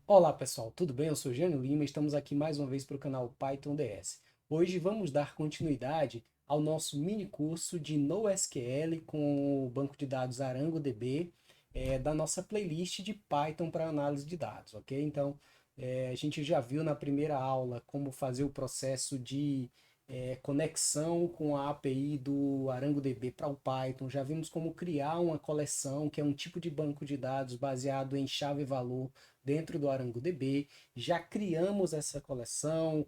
Olá pessoal, tudo bem? Eu sou Jânio Lima e estamos aqui mais uma vez para o canal Python DS. Hoje vamos dar continuidade ao nosso mini curso de NoSQL com o banco de dados ArangoDB da nossa playlist de Python para análise de dados, ok? Então, a gente já viu na primeira aula como fazer o processo de conexão com a API do ArangoDB para o Python, já vimos como criar uma coleção, que é um tipo de banco de dados baseado em chave-valor dentro do ArangoDB, já criamos essa coleção,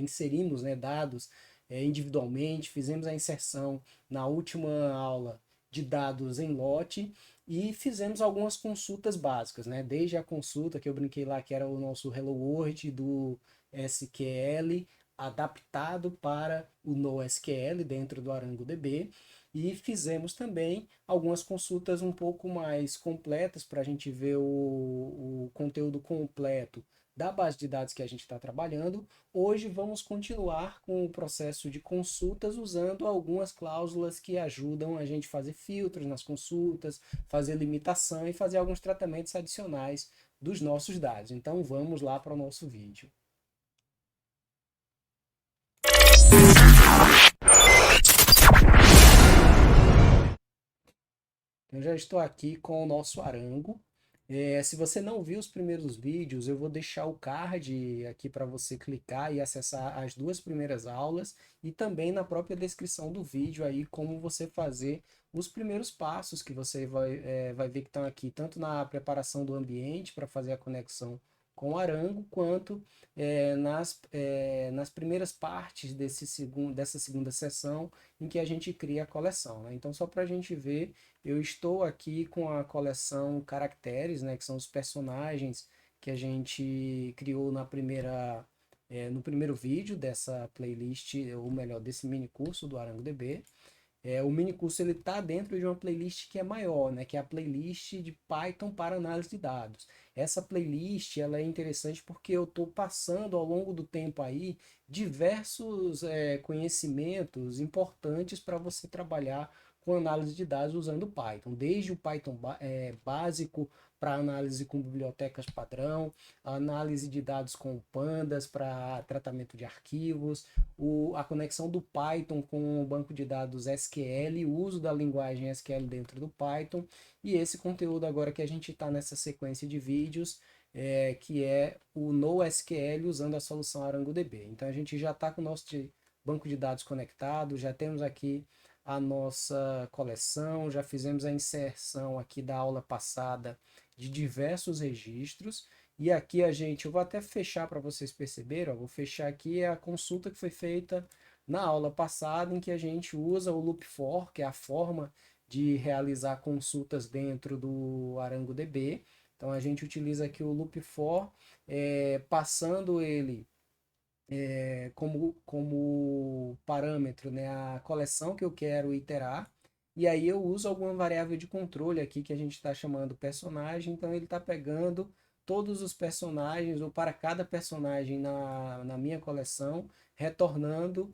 inserimos, né, dados individualmente, fizemos a inserção na última aula de dados em lote e fizemos algumas consultas básicas, né? Desde a consulta que eu brinquei lá, que era o nosso Hello World do SQL, adaptado para o NoSQL dentro do ArangoDB, e fizemos também algumas consultas um pouco mais completas para a gente ver o conteúdo completo da base de dados que a gente está trabalhando. Hoje vamos continuar com o processo de consultas usando algumas cláusulas que ajudam a gente fazer filtros nas consultas, fazer limitação e fazer alguns tratamentos adicionais dos nossos dados. Então vamos lá para o nosso vídeo. Eu já estou aqui com o nosso Arango. Se você não viu os primeiros vídeos, eu vou deixar o card aqui para você clicar e acessar as duas primeiras aulas e também na própria descrição do vídeo aí como você fazer os primeiros passos que você vai ver que estão aqui, tanto na preparação do ambiente para fazer a conexão com o Arango, quanto nas primeiras partes dessa segunda sessão em que a gente cria a coleção, né? Então, só para a gente ver, eu estou aqui com a coleção Caracteres, né, que são os personagens que a gente criou no primeiro vídeo dessa playlist, ou melhor, desse mini curso do ArangoDB. O mini curso ele está dentro de uma playlist que é maior, né, que é a playlist de Python para análise de dados. Essa playlist ela é interessante porque eu estou passando ao longo do tempo aí diversos conhecimentos importantes para você trabalhar com análise de dados usando Python, desde o Python básico para análise com bibliotecas padrão, a análise de dados com pandas para tratamento de arquivos, a conexão do Python com o banco de dados SQL, o uso da linguagem SQL dentro do Python, e esse conteúdo agora que a gente está nessa sequência de vídeos, que é o NoSQL usando a solução ArangoDB. Então a gente já está com o nosso banco de dados conectado, já temos aqui a nossa coleção, já fizemos a inserção aqui da aula passada de diversos registros. E aqui eu vou até fechar para vocês perceberem, ó, vou fechar aqui a consulta que foi feita na aula passada, em que a gente usa o loop for, que é a forma de realizar consultas dentro do ArangoDB. Então a gente utiliza aqui o loop for, passando ele como parâmetro, né, a coleção que eu quero iterar. E aí eu uso alguma variável de controle aqui que a gente está chamando personagem. Então ele está pegando todos os personagens, ou para cada personagem na minha coleção, retornando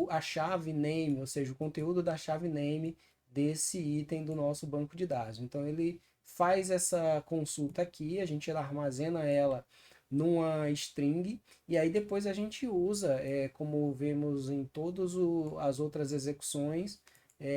a chave name, ou seja, o conteúdo da chave name desse item do nosso banco de dados. Então ele faz essa consulta aqui, a gente armazena ela numa string, e aí depois a gente usa, como vemos em todas as outras execuções,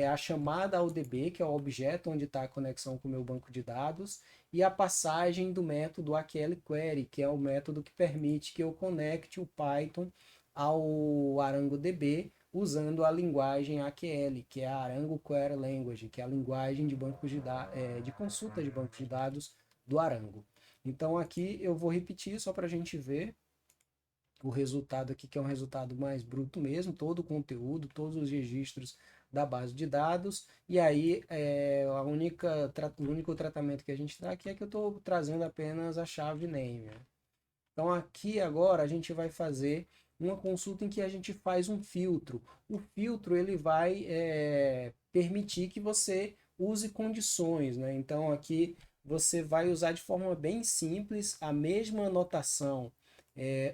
a chamada ao DB, que é o objeto onde está a conexão com o meu banco de dados, e a passagem do método AQL-Query, que é o método que permite que eu conecte o Python ao ArangoDB usando a linguagem AQL, que é a Arango Query Language, que é a linguagem de de consulta de bancos de dados do Arango. Então aqui eu vou repetir só para a gente ver o resultado aqui, que é um resultado mais bruto mesmo, todo o conteúdo, todos os registros da base de dados, e aí o único tratamento que a gente dá aqui é que eu estou trazendo apenas a chave name, né? Então aqui agora a gente vai fazer uma consulta em que a gente faz um filtro. O filtro ele vai permitir que você use condições, né? Então aqui você vai usar de forma bem simples a mesma notação,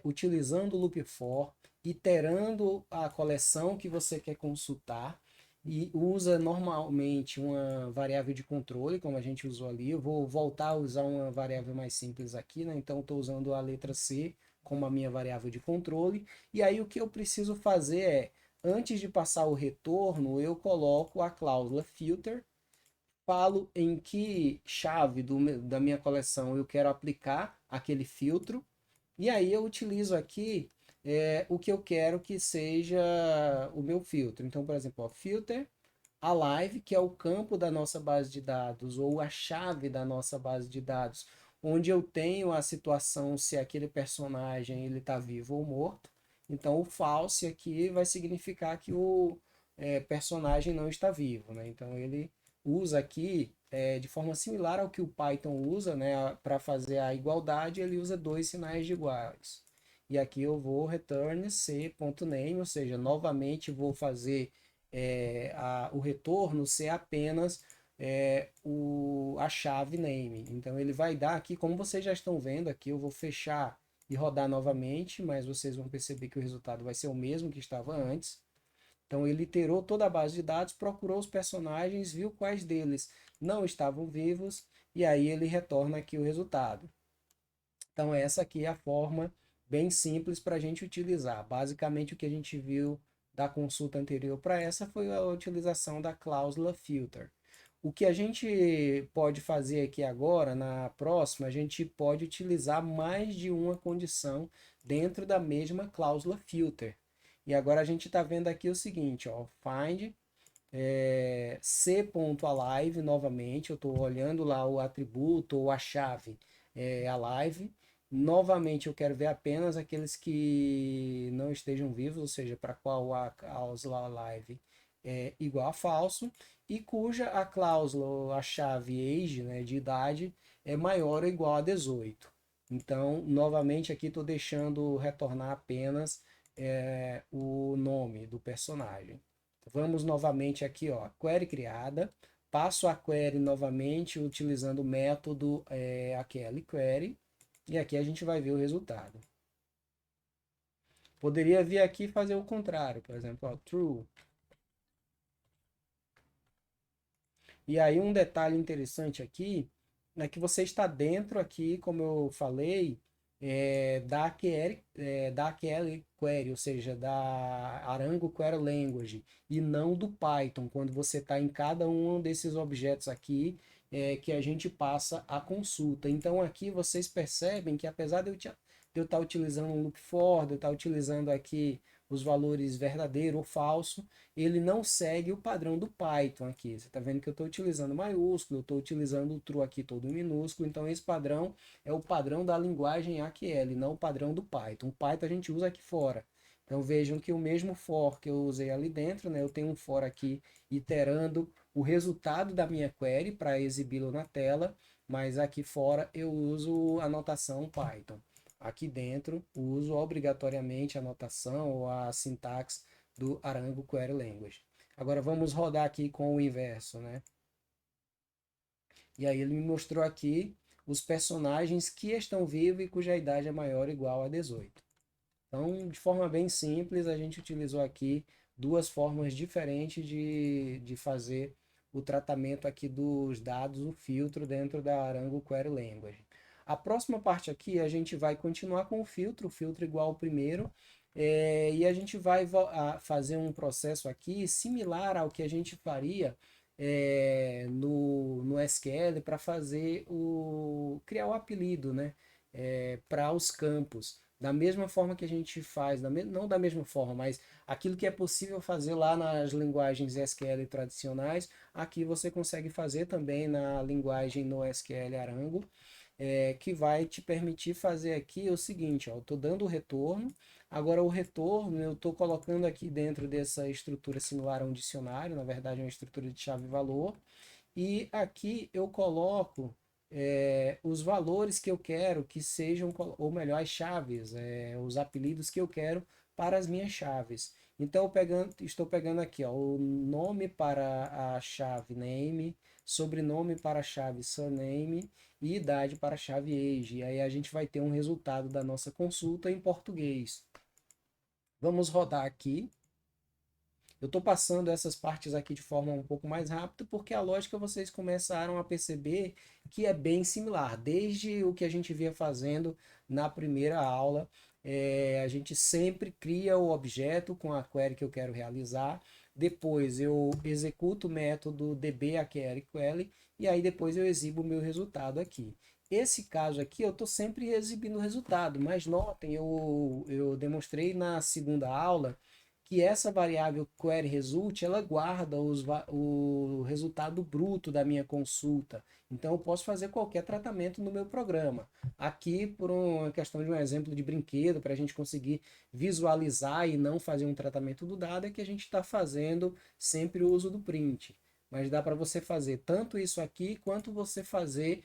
utilizando o loop for, iterando a coleção que você quer consultar, e usa normalmente uma variável de controle, como a gente usou ali. Eu vou voltar a usar uma variável mais simples aqui, né? Então, estou usando a letra C como a minha variável de controle. E aí, o que eu preciso fazer é, antes de passar o retorno, eu coloco a cláusula filter, falo em que chave da minha coleção eu quero aplicar aquele filtro, e aí eu utilizo aqui o que eu quero que seja o meu filtro. Então, por exemplo, ó, filter alive, que é o campo da nossa base de dados, ou a chave da nossa base de dados, onde eu tenho a situação se aquele personagem ele está vivo ou morto. Então, o false aqui vai significar que o personagem não está vivo, né? Então, ele usa aqui de forma similar ao que o Python usa, né? Para fazer a igualdade, ele usa dois sinais de iguais. E aqui eu vou return c.name, ou seja, novamente vou fazer o retorno ser apenas a chave name. Então ele vai dar aqui, como vocês já estão vendo aqui, eu vou fechar e rodar novamente, mas vocês vão perceber que o resultado vai ser o mesmo que estava antes. Então ele iterou toda a base de dados, procurou os personagens, viu quais deles não estavam vivos, e aí ele retorna aqui o resultado. Então essa aqui é a forma bem simples para a gente utilizar. Basicamente o que a gente viu da consulta anterior para essa foi a utilização da cláusula filter. O que a gente pode fazer aqui agora, na próxima, a gente pode utilizar mais de uma condição dentro da mesma cláusula filter. E agora a gente está vendo aqui o seguinte, ó, find c.alive novamente, eu estou olhando lá o atributo ou a chave alive. Novamente eu quero ver apenas aqueles que não estejam vivos, ou seja, para qual a cláusula alive é igual a falso, e cuja a cláusula, a chave age, né, de idade, é maior ou igual a 18. Então, novamente aqui estou deixando retornar apenas o nome do personagem. Vamos novamente aqui, ó, query criada. Passo a query novamente utilizando o método aquele query. E aqui a gente vai ver o resultado. Poderia vir aqui e fazer o contrário, por exemplo, ó, true. E aí um detalhe interessante aqui é que você está dentro aqui, como eu falei, da QL Query, ou seja, da Arango Query Language, e não do Python, quando você está em cada um desses objetos aqui, que a gente passa a consulta. Então aqui vocês percebem que apesar de eu estar utilizando um loop for, de eu estar utilizando aqui os valores verdadeiro ou falso, ele não segue o padrão do Python aqui. Você está vendo que eu estou utilizando maiúsculo, eu estou utilizando o true aqui todo minúsculo, então esse padrão é o padrão da linguagem AQL, não o padrão do Python. O Python a gente usa aqui fora. Então vejam que o mesmo for que eu usei ali dentro, né, eu tenho um for aqui iterando o resultado da minha query para exibi-lo na tela, mas aqui fora eu uso a notação Python. Aqui dentro uso obrigatoriamente a notação ou a sintaxe do Arango Query Language. Agora vamos rodar aqui com o inverso, né? E aí ele me mostrou aqui os personagens que estão vivos e cuja idade é maior ou igual a 18. Então, de forma bem simples, a gente utilizou aqui duas formas diferentes de fazer o tratamento aqui dos dados, o filtro dentro da Arango Query Language. A próxima parte aqui, a gente vai continuar com o filtro igual ao primeiro, e a gente vai fazer um processo aqui similar ao que a gente faria no SQL para fazer criar o apelido, né? Para os campos. Da mesma forma que a gente faz, não da mesma forma, mas aquilo que é possível fazer lá nas linguagens SQL tradicionais, aqui você consegue fazer também na linguagem no SQL Arango, que vai te permitir fazer aqui o seguinte, ó, eu estou dando o retorno, agora o retorno eu estou colocando aqui dentro dessa estrutura similar a um dicionário, na verdade é uma estrutura de chave-valor, e aqui eu coloco os valores que eu quero que sejam, ou melhor, as chaves, os apelidos que eu quero para as minhas chaves. Então, estou pegando aqui ó, o nome para a chave name, sobrenome para a chave surname e idade para a chave age. E aí a gente vai ter um resultado da nossa consulta em português. Vamos rodar aqui. Eu estou passando essas partes aqui de forma um pouco mais rápida porque a lógica vocês começaram a perceber que é bem similar. Desde o que a gente via fazendo na primeira aula, a gente sempre cria o objeto com a query que eu quero realizar. Depois eu executo o método db_query e aí depois eu exibo o meu resultado aqui. Esse caso aqui eu estou sempre exibindo o resultado, mas notem, eu demonstrei na segunda aula que essa variável queryResult ela guarda o resultado bruto da minha consulta. Então eu posso fazer qualquer tratamento no meu programa. Aqui, por uma questão de um exemplo de brinquedo, para a gente conseguir visualizar e não fazer um tratamento do dado, é que a gente está fazendo sempre o uso do print. Mas dá para você fazer tanto isso aqui, quanto você fazer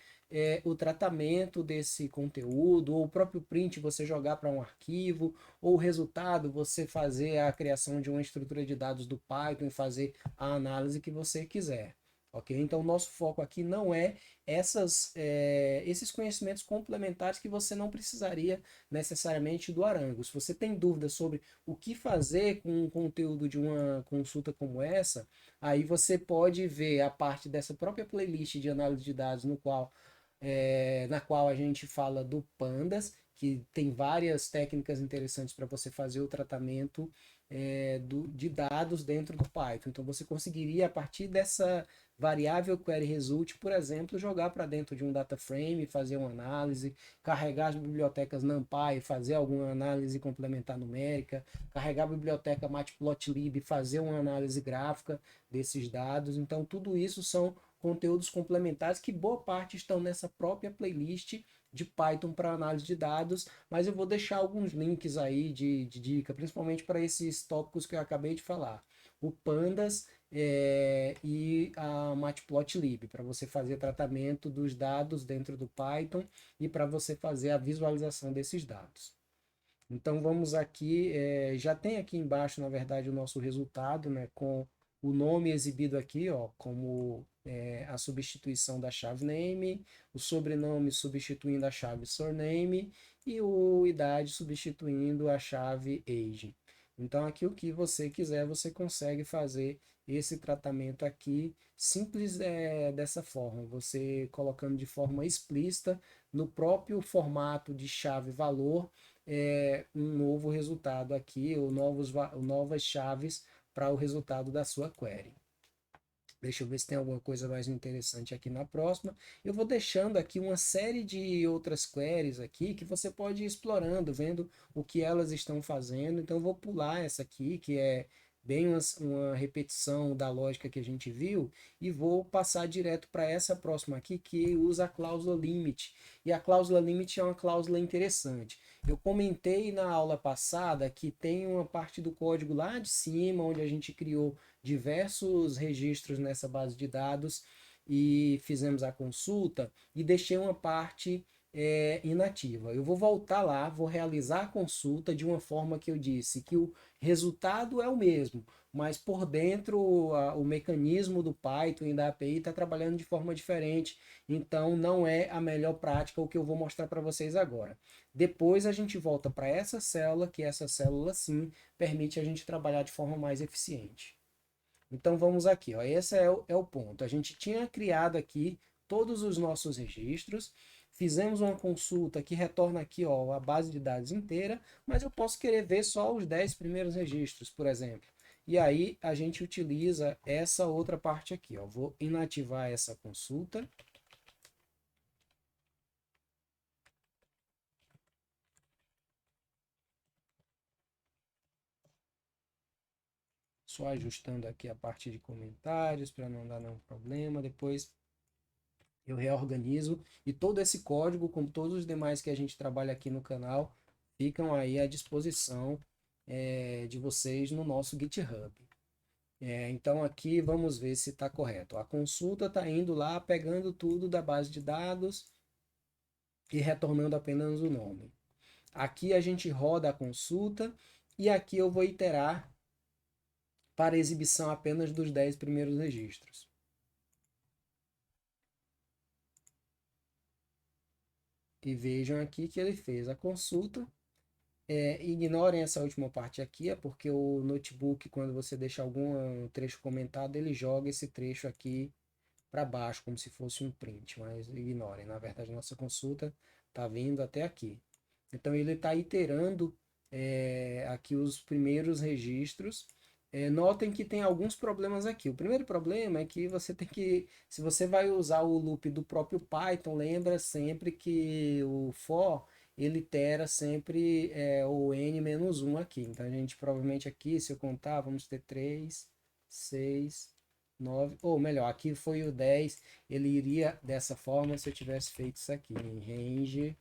o tratamento desse conteúdo, ou o próprio print você jogar para um arquivo, ou o resultado você fazer a criação de uma estrutura de dados do Python e fazer a análise que você quiser. Ok? Então, o nosso foco aqui não é esses conhecimentos complementares que você não precisaria necessariamente do Arango. Se você tem dúvidas sobre o que fazer com um conteúdo de uma consulta como essa, aí você pode ver a parte dessa própria playlist de análise de dados na qual a gente fala do Pandas, que tem várias técnicas interessantes para você fazer o tratamento de dados dentro do Python. Então você conseguiria, a partir dessa variável queryResult, por exemplo, jogar para dentro de um data frame, fazer uma análise, carregar as bibliotecas NumPy, fazer alguma análise complementar numérica, carregar a biblioteca Matplotlib, fazer uma análise gráfica desses dados. Então tudo isso são conteúdos complementares que boa parte estão nessa própria playlist de Python para análise de dados, mas eu vou deixar alguns links aí de dica, principalmente para esses tópicos que eu acabei de falar. O Pandas e a Matplotlib, para você fazer tratamento dos dados dentro do Python e para você fazer a visualização desses dados. Então vamos aqui, já tem aqui embaixo, na verdade, o nosso resultado, né, com o nome exibido aqui, ó, como a substituição da chave name, o sobrenome substituindo a chave surname e o idade substituindo a chave age. Então aqui o que você quiser, você consegue fazer esse tratamento aqui simples dessa forma, você colocando de forma explícita no próprio formato de chave valor um novo resultado aqui, ou novas chaves para o resultado da sua query. Deixa eu ver se tem alguma coisa mais interessante aqui na próxima. Eu vou deixando aqui uma série de outras queries aqui que você pode ir explorando, vendo o que elas estão fazendo. Então eu vou pular essa aqui, que é bem uma repetição da lógica que a gente viu, e vou passar direto para essa próxima aqui, que usa a cláusula limit. E a cláusula limit é uma cláusula interessante. Eu comentei na aula passada que tem uma parte do código lá de cima, onde a gente criou diversos registros nessa base de dados e fizemos a consulta e deixei uma parte inativa. Eu vou voltar lá, vou realizar a consulta de uma forma que eu disse que o resultado é o mesmo, mas por dentro o mecanismo do Python e da API está trabalhando de forma diferente, então não é a melhor prática o que eu vou mostrar para vocês agora. Depois a gente volta para essa célula, que essa célula sim permite a gente trabalhar de forma mais eficiente. Então vamos aqui, ó. Esse é o ponto. A gente tinha criado aqui todos os nossos registros, fizemos uma consulta que retorna aqui, ó, a base de dados inteira, mas eu posso querer ver só os 10 primeiros registros, por exemplo. E aí a gente utiliza essa outra parte aqui, ó. Vou inativar essa consulta. Só ajustando aqui a parte de comentários para não dar nenhum problema. Depois eu reorganizo e todo esse código, como todos os demais que a gente trabalha aqui no canal, ficam aí à disposição de vocês no nosso GitHub. Então aqui vamos ver se está correto. A consulta está indo lá, pegando tudo da base de dados e retornando apenas o nome. Aqui a gente roda a consulta e aqui eu vou iterar para exibição apenas dos 10 primeiros registros. E vejam aqui que ele fez a consulta Ignorem essa última parte aqui, é porque o notebook, quando você deixa algum trecho comentado, ele joga esse trecho aqui para baixo, como se fosse um print, mas ignorem. Na verdade, nossa consulta está vindo até aqui. Então, ele está iterando aqui os primeiros registros. Notem que tem alguns problemas aqui. O primeiro problema é que você tem que, se você vai usar o loop do próprio Python, lembra sempre que o for ele itera sempre o n-1 aqui. Então, a gente provavelmente aqui, se eu contar, vamos ter 3, 6, 9, ou melhor, aqui foi o 10, ele iria dessa forma se eu tivesse feito isso aqui, em range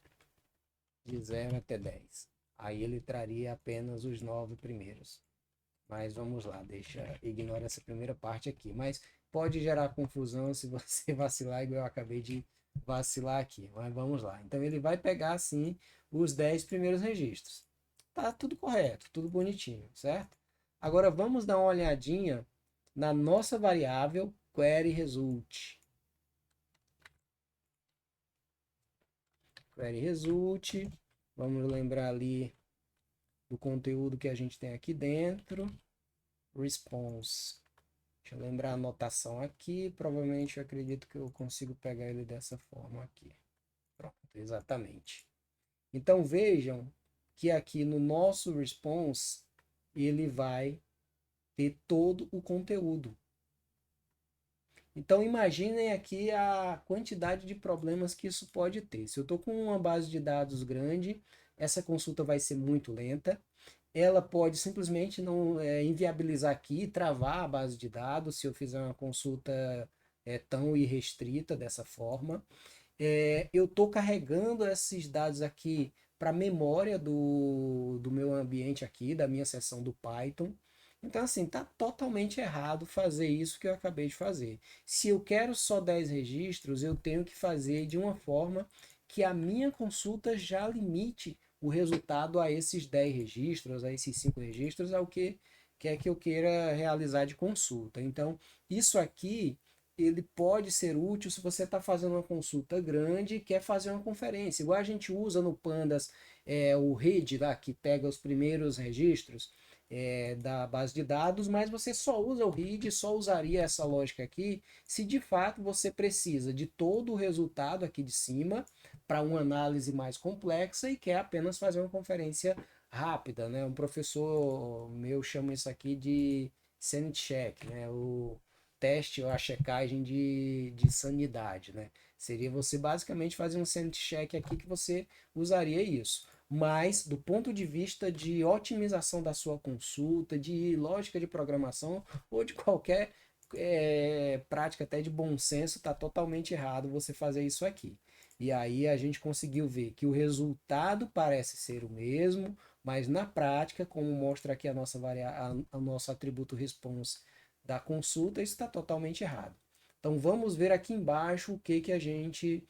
de 0 até 10. Aí ele traria apenas os 9 primeiros. Mas vamos lá, ignora essa primeira parte aqui. Mas pode gerar confusão se você vacilar, igual eu acabei de vacilar aqui. Mas vamos lá. Então ele vai pegar assim os 10 primeiros registros. Tá tudo correto, tudo bonitinho, certo? Agora vamos dar uma olhadinha na nossa variável query result. Query result. Vamos lembrar ali do conteúdo que a gente tem aqui dentro. Response. Deixa eu lembrar a anotação aqui. Provavelmente eu acredito que eu consigo pegar ele dessa forma aqui. Pronto, exatamente. Então vejam que aqui no nosso response ele vai ter todo o conteúdo. Então imaginem aqui a quantidade de problemas que isso pode ter. Se eu estou com uma base de dados grande, essa consulta vai ser muito lenta. Ela pode simplesmente não inviabilizar aqui, travar a base de dados se eu fizer uma consulta tão irrestrita dessa forma. Eu estou carregando esses dados aqui para a memória do meu ambiente aqui, da minha seção do Python. Então, assim, está totalmente errado fazer isso que eu acabei de fazer. Se eu quero só 10 registros, eu tenho que fazer de uma forma que a minha consulta já limite o resultado a esses 10 registros, a esses 5 registros, ao que quer que eu queira realizar de consulta. Então, isso aqui ele pode ser útil se você está fazendo uma consulta grande e quer fazer uma conferência. Igual a gente usa no Pandas o read lá, que pega os primeiros registros da base de dados, mas você só usa o read, só usaria essa lógica aqui se de fato você precisa de todo o resultado aqui de cima para uma análise mais complexa e quer apenas fazer uma conferência rápida, né? Um professor meu chama isso aqui de sanity check, né? O teste ou a checagem de sanidade, né? Seria você basicamente fazer um sanity check aqui que você usaria isso. Mas, do ponto de vista de otimização da sua consulta, de lógica de programação ou de qualquer prática até de bom senso, está totalmente errado você fazer isso aqui. E aí a gente conseguiu ver que o resultado parece ser o mesmo, mas na prática, como mostra aqui o nosso atributo response da consulta, isso está totalmente errado. Então vamos ver aqui embaixo o que a gente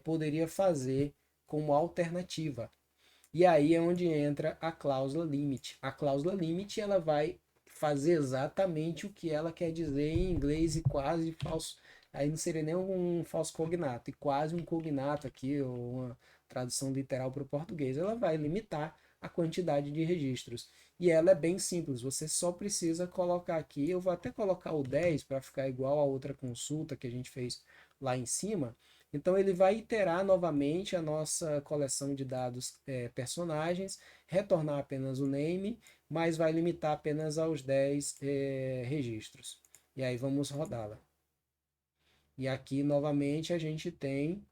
poderia fazer como alternativa. E aí é onde entra a cláusula limit. A cláusula limit ela vai fazer exatamente o que ela quer dizer em inglês e quase falso. Aí não seria nem um falso cognato, e quase um cognato aqui, ou uma tradução literal para o português. Ela vai limitar a quantidade de registros. E ela é bem simples, você só precisa colocar aqui, eu vou até colocar o 10 para ficar igual a outra consulta que a gente fez lá em cima. Então ele vai iterar novamente a nossa coleção de dados personagens, retornar apenas o name, mas vai limitar apenas aos 10 registros. E aí vamos rodá-la. E aqui novamente a gente tem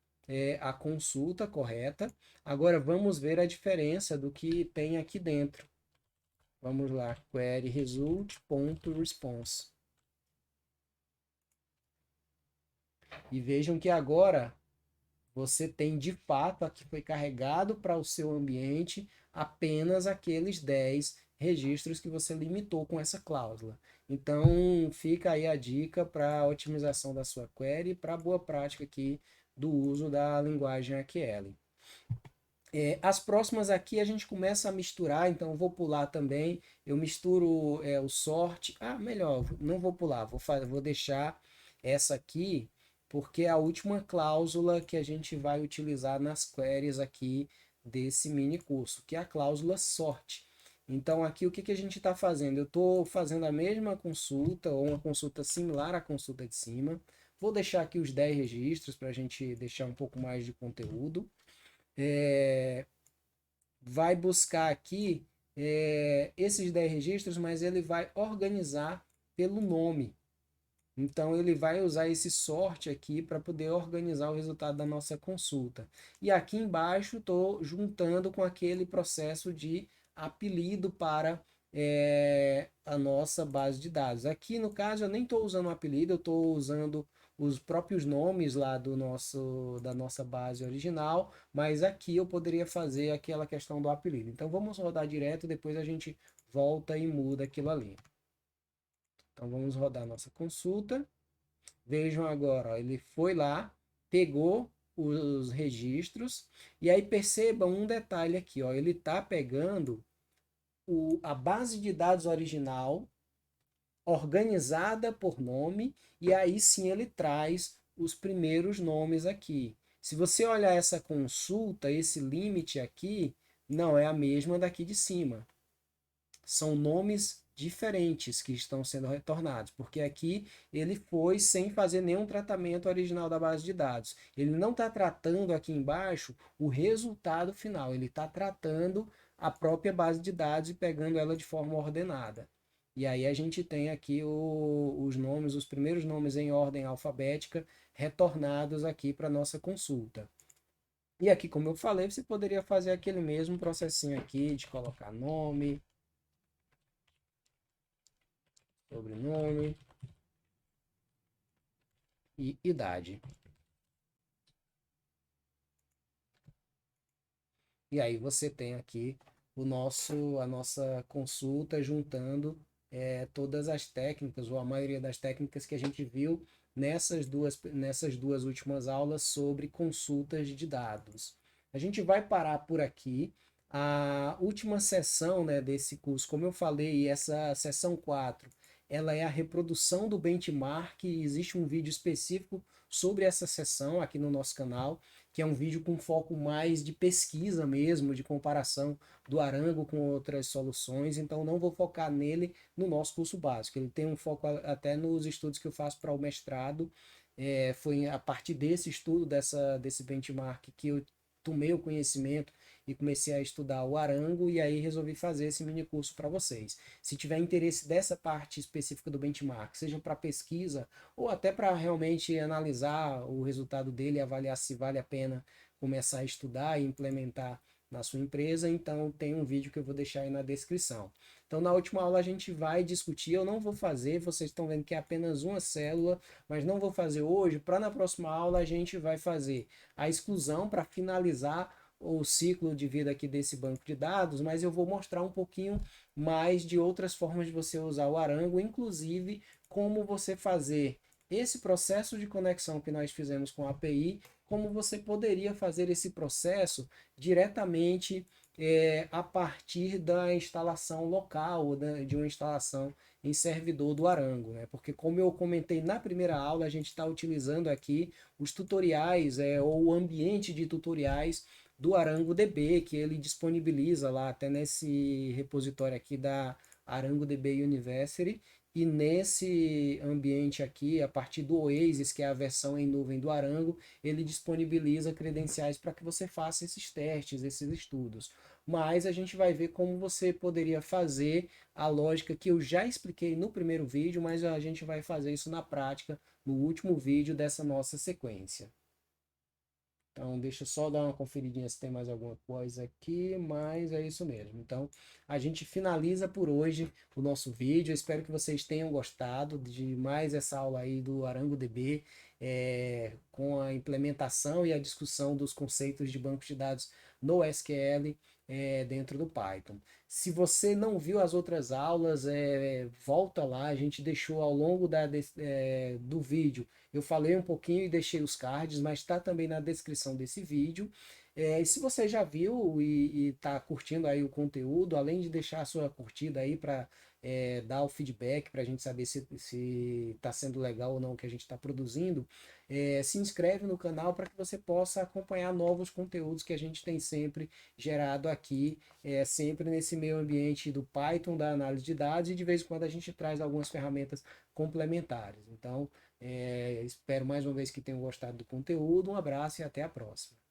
a consulta correta. Agora vamos ver a diferença do que tem aqui dentro. Vamos lá, query result.response. E vejam que agora você tem de fato aqui foi carregado para o seu ambiente apenas aqueles 10 registros que você limitou com essa cláusula. Então fica aí a dica para a otimização da sua query e para a boa prática aqui do uso da linguagem AQL. As próximas aqui a gente começa a misturar, então eu vou pular também. Eu misturo o sort. Ah, melhor, não vou pular, vou deixar essa aqui, porque é a última cláusula que a gente vai utilizar nas queries aqui desse mini curso, que é a cláusula sorte. Então, aqui o que a gente está fazendo? Eu estou fazendo a mesma consulta, ou uma consulta similar à consulta de cima. Vou deixar aqui os 10 registros para a gente deixar um pouco mais de conteúdo. Vai buscar aqui esses 10 registros, mas ele vai organizar pelo nome. Então ele vai usar esse sorte aqui para poder organizar o resultado da nossa consulta. E aqui embaixo estou juntando com aquele processo de apelido para a nossa base de dados. Aqui no caso eu nem estou usando o apelido, eu estou usando os próprios nomes lá da nossa base original, mas aqui eu poderia fazer aquela questão do apelido. Então vamos rodar direto, depois a gente volta e muda aquilo ali. Então vamos rodar nossa consulta. Vejam agora, ó, ele foi lá, pegou os registros e aí percebam um detalhe aqui, ó, ele está pegando a base de dados original organizada por nome e aí sim ele traz os primeiros nomes aqui. Se você olhar essa consulta, esse limite aqui, não é a mesma daqui de cima. São nomes diferentes que estão sendo retornados, porque aqui ele foi sem fazer nenhum tratamento original da base de dados. Ele não está tratando aqui embaixo o resultado final, ele está tratando a própria base de dados e pegando ela de forma ordenada. E aí a gente tem aqui os nomes, os primeiros nomes em ordem alfabética retornados aqui para nossa consulta. E aqui, como eu falei, você poderia fazer aquele mesmo processinho aqui de colocar nome, sobrenome e idade. E aí você tem aqui a nossa consulta juntando todas as técnicas, ou a maioria das técnicas que a gente viu nessas duas últimas aulas sobre consultas de dados. A gente vai parar por aqui. A última sessão, né, desse curso, como eu falei, essa sessão 4 ela é a reprodução do benchmark. Existe um vídeo específico sobre essa sessão aqui no nosso canal, que é um vídeo com foco mais de pesquisa mesmo, de comparação do Arango com outras soluções, então não vou focar nele no nosso curso básico. Ele tem um foco até nos estudos que eu faço para o mestrado. Foi a partir desse estudo, desse benchmark, que eu tomei o conhecimento e comecei a estudar o Arango, e aí resolvi fazer esse mini curso para vocês. Se tiver interesse dessa parte específica do benchmark, seja para pesquisa ou até para realmente analisar o resultado dele e avaliar se vale a pena começar a estudar e implementar na sua empresa, então tem um vídeo que eu vou deixar aí na descrição. Então na última aula a gente vai discutir, eu não vou fazer, vocês estão vendo que é apenas uma célula, mas não vou fazer hoje, para na próxima aula a gente vai fazer a exclusão para finalizar o ciclo de vida aqui desse banco de dados, mas eu vou mostrar um pouquinho mais de outras formas de você usar o Arango, inclusive como você fazer esse processo de conexão que nós fizemos com a API, como você poderia fazer esse processo diretamente a partir da instalação local, de uma instalação em servidor do Arango, né? Porque como eu comentei na primeira aula, a gente está utilizando aqui os tutoriais ou o ambiente de tutoriais do ArangoDB, que ele disponibiliza lá até nesse repositório aqui da ArangoDB University. E nesse ambiente aqui, a partir do Oasis, que é a versão em nuvem do Arango, ele disponibiliza credenciais para que você faça esses testes, esses estudos. Mas a gente vai ver como você poderia fazer a lógica que eu já expliquei no primeiro vídeo, mas a gente vai fazer isso na prática no último vídeo dessa nossa sequência. Então, deixa eu só dar uma conferidinha se tem mais alguma coisa aqui, mas é isso mesmo. Então, a gente finaliza por hoje o nosso vídeo. Eu espero que vocês tenham gostado de mais essa aula aí do ArangoDB, com a implementação e a discussão dos conceitos de bancos de dados no SQL, dentro do Python. Se você não viu as outras aulas, volta lá, a gente deixou ao longo do vídeo. Eu falei um pouquinho e deixei os cards, mas está também na descrição desse vídeo. E se você já viu e está curtindo aí o conteúdo, além de deixar a sua curtida aí para dar o feedback para a gente saber se está sendo legal ou não o que a gente está produzindo, se inscreve no canal para que você possa acompanhar novos conteúdos que a gente tem sempre gerado aqui, sempre nesse meio ambiente do Python, da análise de dados, e de vez em quando a gente traz algumas ferramentas complementares. Então, espero mais uma vez que tenham gostado do conteúdo. Um abraço e até a próxima.